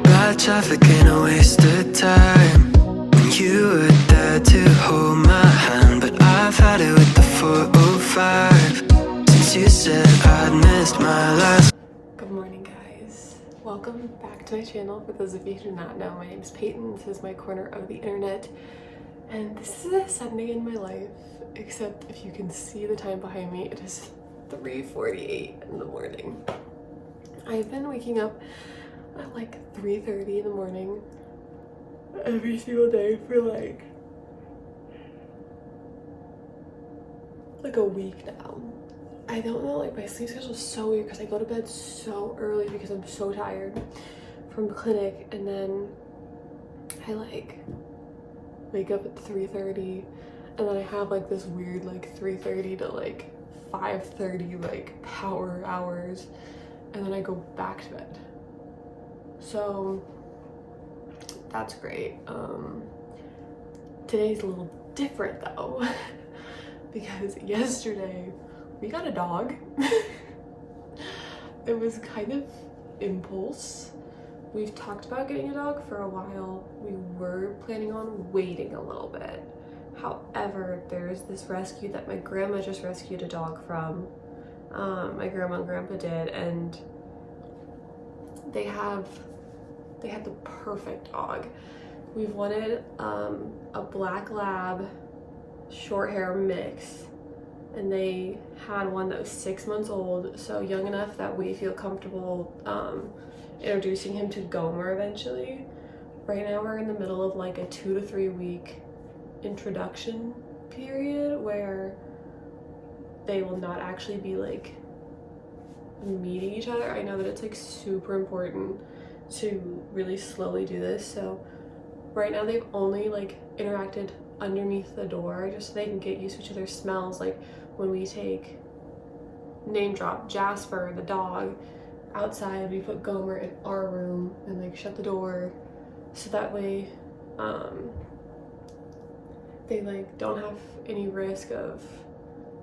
Bad traffic ain't a waste of time. And you were there to hold my hand, but I've had it with the 405 since you said I'd missed my last. Good morning, guys. Welcome back to my channel. For those of you who do not know, my name is Peyton. This is my corner of the internet, and this is a Sunday in my life, except if you can see the time behind me, it is 3:48 in the morning. I've been waking up at like 3:30 in the morning every single day for like a week now. I don't know, like my sleep schedule is so weird because I go to bed so early because I'm so tired from clinic, and then I like wake up at 3:30, and then I have like this weird like 3:30 to like 5:30 like power hours, and then I go back to bed. So that's great. Today's a little different though because yesterday we got a dog. It was kind of impulse. We've talked about getting a dog for a while. We were planning on waiting a little bit. However, there's this rescue that my grandma just rescued a dog from. My grandma and grandpa did, and they had the perfect dog. We've wanted a black lab short hair mix, and they had one that was 6 months old, so young enough that we feel comfortable introducing him to Gomer eventually. Right now we're in the middle of like a 2 to 3 week introduction period where they will not actually be like meeting each other. I know that it's like super important to really slowly do this, so right now they've only like interacted underneath the door just so they can get used to each other's smells. Like when we take name drop Jasper the dog outside, we put Gomer in our room and like shut the door so that way they like don't have any risk of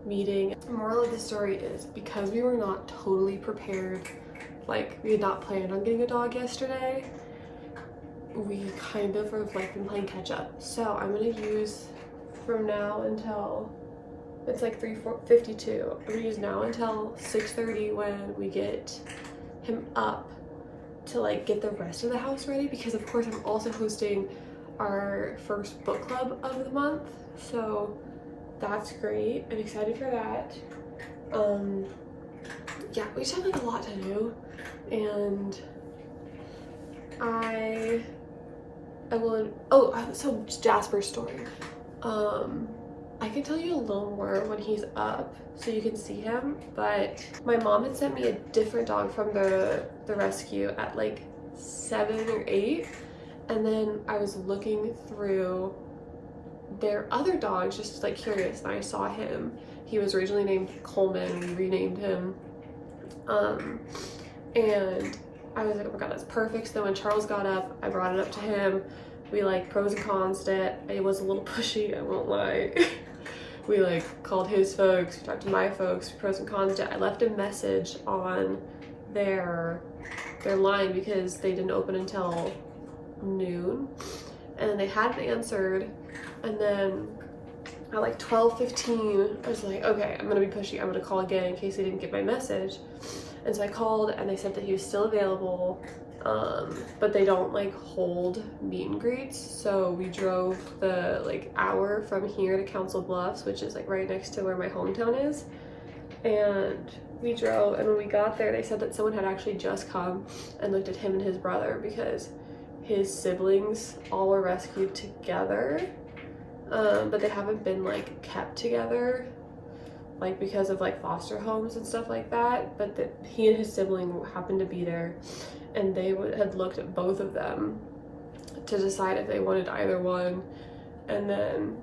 meeting. The moral of the story is, because we were not totally prepared, like we had not planned on getting a dog yesterday, we kind of have like been playing catch up. So I'm gonna use from now until it's like 3:52. I'm gonna use now until 6:30 when we get him up to like get the rest of the house ready, because of course I'm also hosting our first book club of the month, so that's great. I'm excited for that. Yeah, we just have like a lot to do, and I will. Oh, so Jasper's story. I can tell you a little more when he's up so you can see him, but my mom had sent me a different dog from the rescue at like 7 or 8, and then I was looking through their other dogs just like curious, and I saw him. He was originally named Coleman. We renamed him, and I was like, oh my god, that's perfect. So then when Charles got up, I brought it up to him. We like pros and cons it. It was a little pushy, I won't lie. We like called his folks, we talked to my folks, pros and cons it. I left a message on their line because they didn't open until noon, and they hadn't answered. And then at like 12:15, I was like, okay, I'm gonna be pushy. I'm gonna call again in case they didn't get my message. And so I called, and they said that he was still available, but they don't like hold meet and greets. So we drove the like hour from here to Council Bluffs, which is like right next to where my hometown is. And we drove, and when we got there, they said that someone had actually just come and looked at him and his brother because his siblings all were rescued together, but they haven't been like kept together, like because of like foster homes and stuff like that. But that he and his sibling happened to be there, and they had looked at both of them to decide if they wanted either one. And then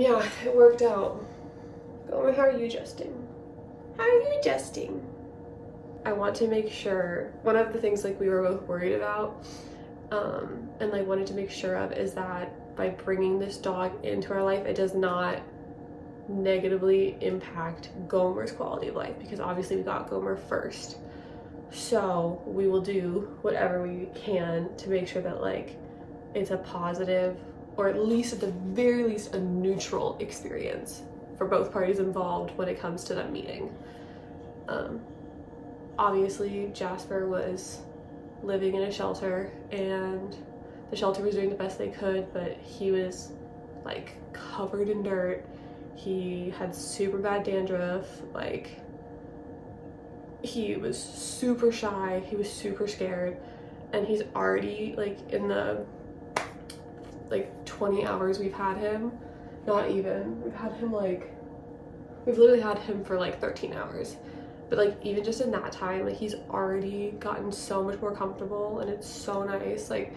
yeah, it worked out. Gomer, how are you adjusting? How are you adjusting? I want to make sure, one of the things like we were both worried about and like wanted to make sure of is that by bringing this dog into our life, it does not negatively impact Gomer's quality of life, because obviously we got Gomer first. So we will do whatever we can to make sure that like it's a positive, or at least at the very least a neutral experience for both parties involved when it comes to them meeting. Obviously Jasper was living in a shelter and the shelter was doing the best they could, but he was like covered in dirt. He had super bad dandruff, like he was super shy, he was super scared, and he's already like in the like 20 hours we've had him, not even, we've literally had him for like 13 hours. But like even just in that time, like he's already gotten so much more comfortable, and it's so nice. Like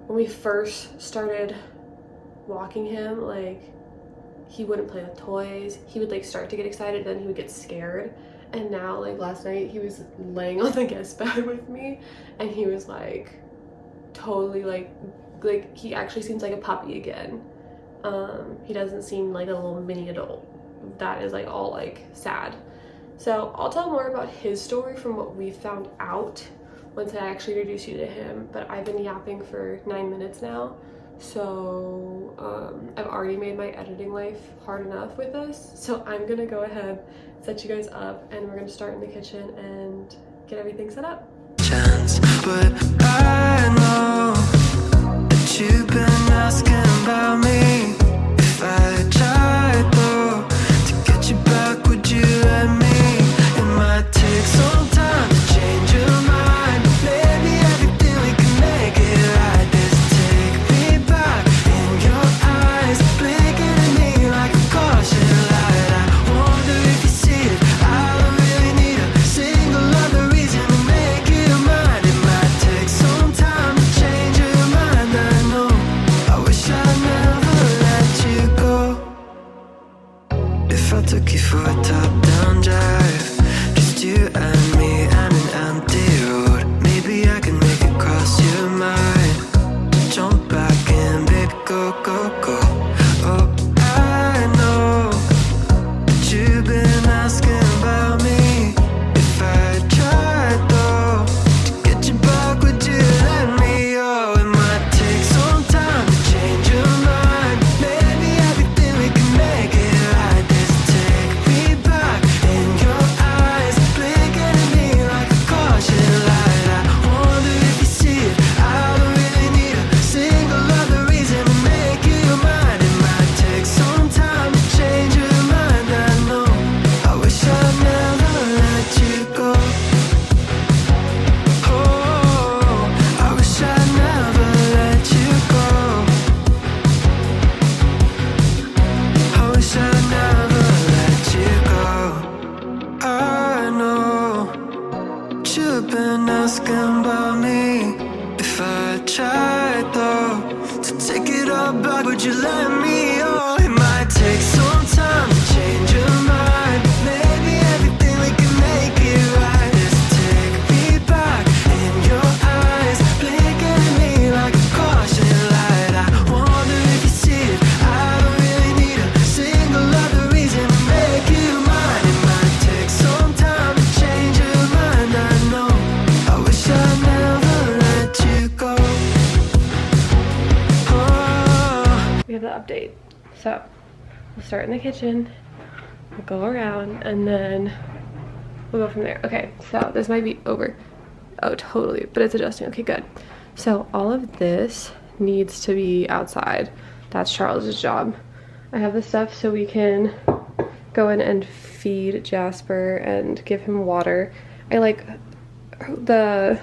when we first started walking him, like he wouldn't play with toys. He would like start to get excited, then he would get scared. And now like last night he was laying on the guest bed with me and he was like totally like he actually seems like a puppy again. He doesn't seem like a little mini adult that is like all like sad. So I'll tell more about his story from what we found out once I actually introduce you to him, but I've been yapping for 9 minutes now, so I've already made my editing life hard enough with this, so I'm gonna go ahead, set you guys up, and we're gonna start in the kitchen and get everything set up. Chance, but I know that you've been asking about me. If I tried though to get you back, would you let me? It might take some time to change your mind. Maybe everything we can make it right. This take me back in your eyes, blinking at me like a caution light. I wonder if you see it. I don't really need a single other reason to make you mine. It might take some time to change your mind. I know. I wish I never let you go. If I took you for a top-down drive, just you and me and an empty road, maybe I can make it cross your mind. Jump back in, baby, go, go, go. Oh, I know that you've been asking about me. If I tried though to get you back, would you let me? Oh, it might take some time to change your mind. Maybe everything we can make it right. This take me back in your eyes, blinking at me like a caution light. I wonder if you see it. I don't really need a single other reason to make you mine. It might take some time to change your mind. I know. I wish I never let you go. Oh, I wish I never let you go. I wish I never let you go. I know you've been asking about me. If I tried though to take it all back, would you let me? Oh, it might take some time to change your mind. Maybe everything we can make it right. Just take me back in your eyes, blinking at me like a caution light. I wonder if you see it. I don't really need a single other reason to make you mine. It might take some time to change your mind. I know. I wish I never let you go. Oh. We have the update. So we'll start in the kitchen, we'll go around, and then we'll go from there. Okay, so this might be over. Oh, totally, but it's adjusting. Okay, good. So all of this needs to be outside. That's Charles's job. I have the stuff so we can go in and feed Jasper and give him water. I like the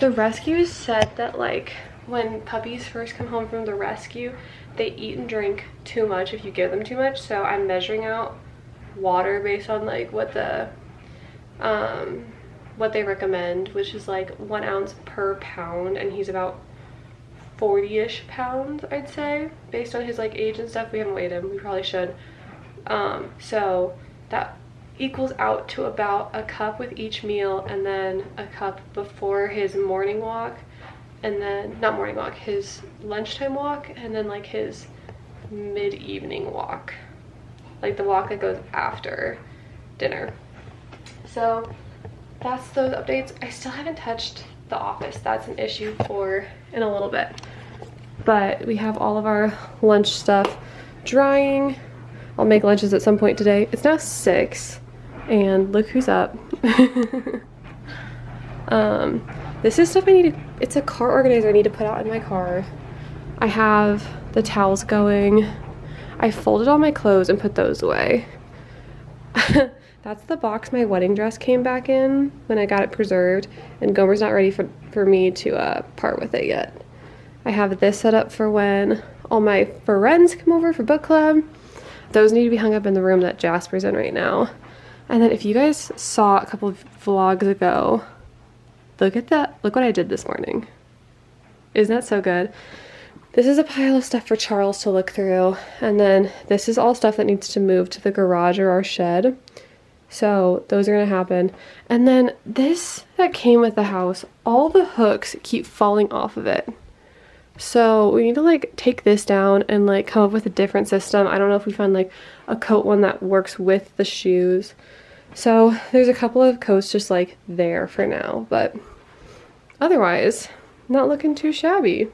rescues said that like when puppies first come home from the rescue, they eat and drink too much if you give them too much. So I'm measuring out water based on like what they recommend, which is like 1 ounce per pound, and he's about 40-ish pounds, I'd say, based on his like age and stuff. We haven't weighed him, we probably should. So that equals out to about a cup with each meal, and then a cup before his morning walk, and then not morning walk, his lunchtime walk, and then like his mid-evening walk. like the walk that goes after dinner. So that's those updates. I still haven't touched the office. That's an issue for in a little bit. But we have all of our lunch stuff drying. I'll make lunches at some point today. It's now 6 and look who's up. This is stuff I need to, it's a car organizer I need to put out in my car. I have the towels going. I folded all my clothes and put those away. That's the box my wedding dress came back in when I got it preserved, and Gomer's not ready for me to part with it yet. I have this set up for when all my friends come over for book club. Those need to be hung up in the room that Jasper's in right now. And then if you guys saw a couple of vlogs ago, look at that. Look what I did this morning. Isn't that so good? This is a pile of stuff for Charles to look through. And then this is all stuff that needs to move to the garage or our shed. So those are gonna happen. And then this that came with the house, all the hooks keep falling off of it. So we need to like take this down and like come up with a different system. I don't know if we find like a coat one that works with the shoes. So there's a couple of coats just like there for now, but otherwise not looking too shabby.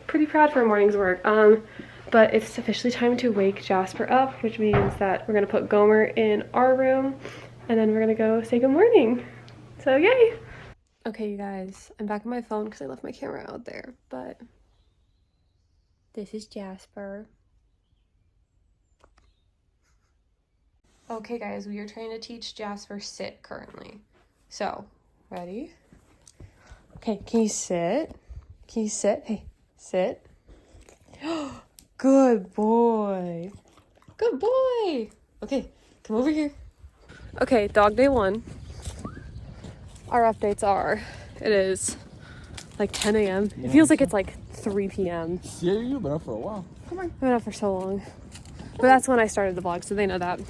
Pretty proud for a morning's work. But it's officially time to wake Jasper up, which means that we're gonna put Gomer in our room and then we're gonna go say good morning. So yay! Okay, you guys, I'm back on my phone because I left my camera out there, but this is Jasper. Okay, guys, we are trying to teach Jasper sit currently. So, ready? Okay, can you sit? Can you sit? Hey, sit. Good boy. Good boy. Okay, come over here. Okay, dog day 1. Our updates are, it is like 10 a.m. It feels like it's like 3 p.m. Yeah, you've been up for a while. Come on. I've been up for so long. But that's when I started the vlog, so they know that.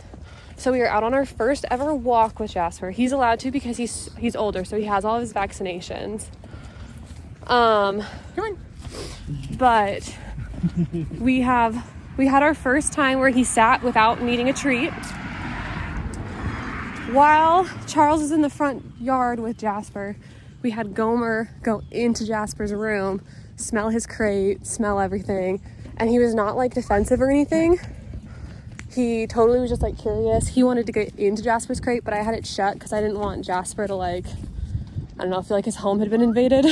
So we are out on our first ever walk with Jasper. He's allowed to because he's older, so he has all of his vaccinations. Come on. But we had our first time where he sat without needing a treat. While Charles is in the front yard with Jasper, we had Gomer go into Jasper's room, smell his crate, smell everything, and he was not like defensive or anything. He totally was just like curious. He wanted to get into Jasper's crate, but I had it shut because I didn't want Jasper to like, I don't know, feel like his home had been invaded.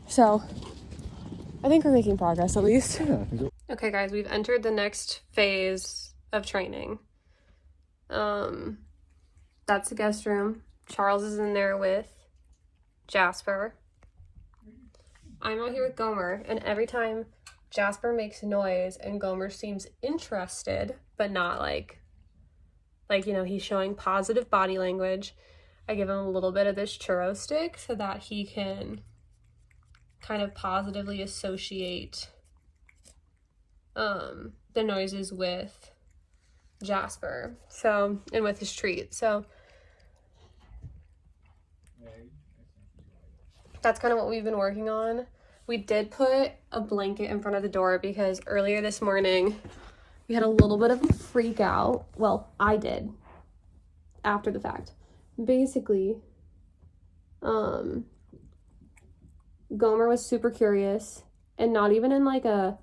So I think we're making progress at least. Yeah, I think so. Okay guys, we've entered the next phase of training. That's the guest room. Charles is in there with Jasper. I'm out here with Gomer, and every time Jasper makes noise and Gomer seems interested, but not like, you know, he's showing positive body language, I give him a little bit of this churro stick so that he can kind of positively associate the noises with Jasper, so, and with his treat. So that's kind of what we've been working on. We did put a blanket in front of the door because earlier this morning we had a little bit of a freak out. Well, I did after the fact. Basically, Gomer was super curious, and not even in like a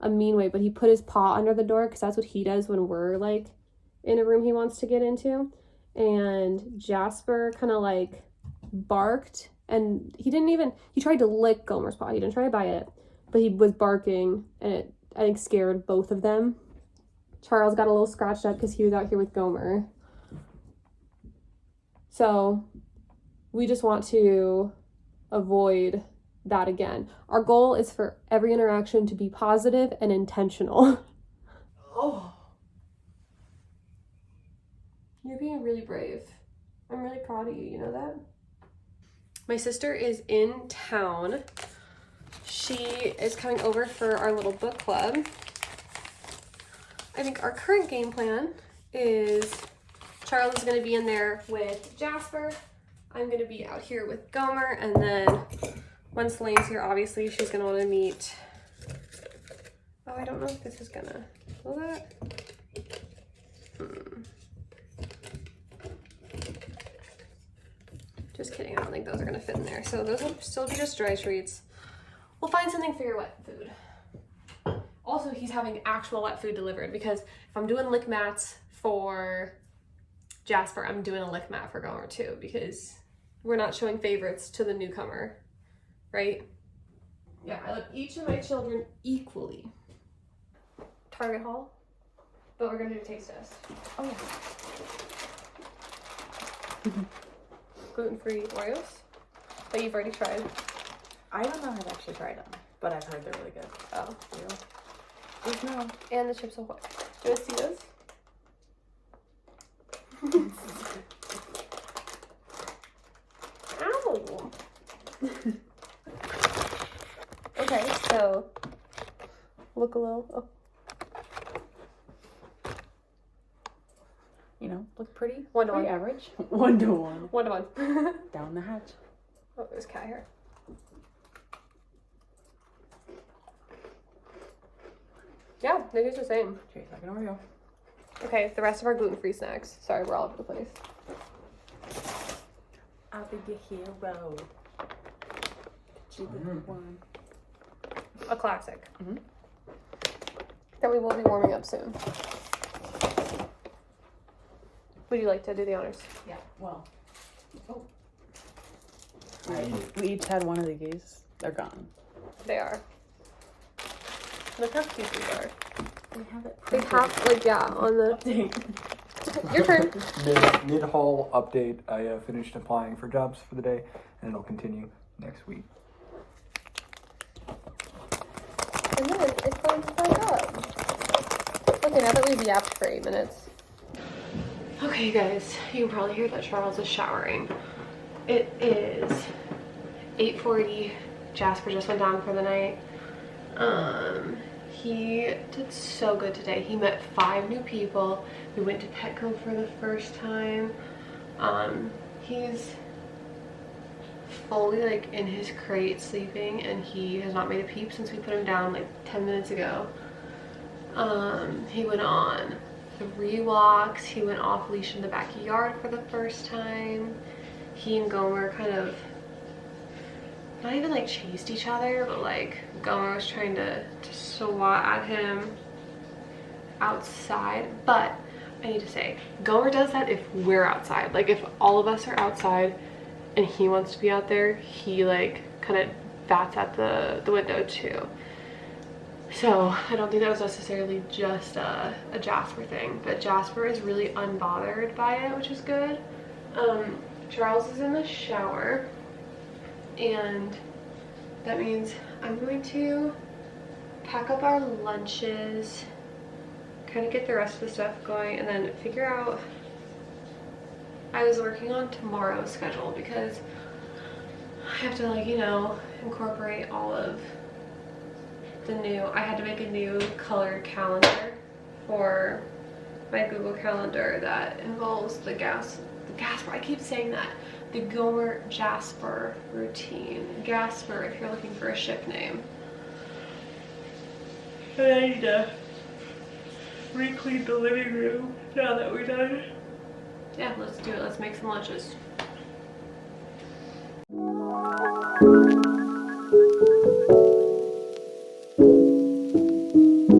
mean way, but he put his paw under the door because that's what he does when we're like in a room he wants to get into. And Jasper kind of like barked, and he tried to lick Gomer's paw. He didn't try to bite it, but he was barking, and it, I think, scared both of them. Charles got a little scratched up because he was out here with Gomer. So we just want to avoid that again. Our goal is for every interaction to be positive and intentional. Oh. You're being really brave. I'm really proud of you, you know that? My sister is in town. She is coming over for our little book club. I think our current game plan is Charles is going to be in there with Jasper. I'm going to be out here with Gomer, and then once Lane's here, obviously she's going to want to meet Oh, I don't know if this is gonna, will that? Just kidding, I don't think those are gonna fit in there. So those will still be just dry treats. We'll find something for your wet food. Also, he's having actual wet food delivered because if I'm doing lick mats for Jasper, I'm doing a lick mat for Gomer too because we're not showing favorites to the newcomer, right? Yeah, I love each of my children equally. Target haul, but we're gonna do a taste test. Oh yeah. Gluten-free Oreos that you've already tried. I don't know if I've actually tried them, but I've heard they're really good. Oh, There's no. and the Chips Ahoy. Do you want to see those? Ow! Okay, so look a little. Oh. You know, look pretty. 1 to 1. Pretty average. 1 to 1. 1 to 1. Down the hatch. Oh, there's cat hair. Yeah, they taste the same. Tastes like an Oreo. Okay, the rest of our gluten-free snacks. Sorry, we're all over the place. I'll be your hero. One. A classic. Mhm. That we will be warming up soon. Would you like to do the honors? Yeah. Well. Oh. We each had one of these. They're gone. They are. Look how cute these are. We have it. They have, like, yeah, on the... Your turn. Mid-haul update. I finished applying for jobs for the day, and it'll continue next week. And then it's going to start up. Okay, now that we've yapped for 8 minutes. Okay, you guys, you can probably hear that Charles is showering. It is 8:40. Jasper just went down for the night. He did so good today. He met 5 new people. We went to Petco for the first time. He's fully like in his crate sleeping, and he has not made a peep since we put him down like 10 minutes ago. He went on 3 walks. He went off leash in the backyard for the first time. He and Gomer kind of not even like chased each other, but like Gomer was trying to swat at him outside. But I need to say, Gomer does that if we're outside. Like if all of us are outside and he wants to be out there, he like kind of bats at the window too. So I don't think that was necessarily just a Jasper thing, but Jasper is really unbothered by it, which is good. Charles is in the shower, and that means I'm going to pack up our lunches, kind of get the rest of the stuff going, and then figure out. I was working on tomorrow's schedule because I have to, like, you know, incorporate all of the new, I had to make a new colored calendar for my Google Calendar that involves the Jasper, I keep saying that, the Gomer Jasper routine. Jasper if you're looking for a ship name. And I need to re-clean the living room now that we're done. Yeah, let's do it. Let's make some lunches.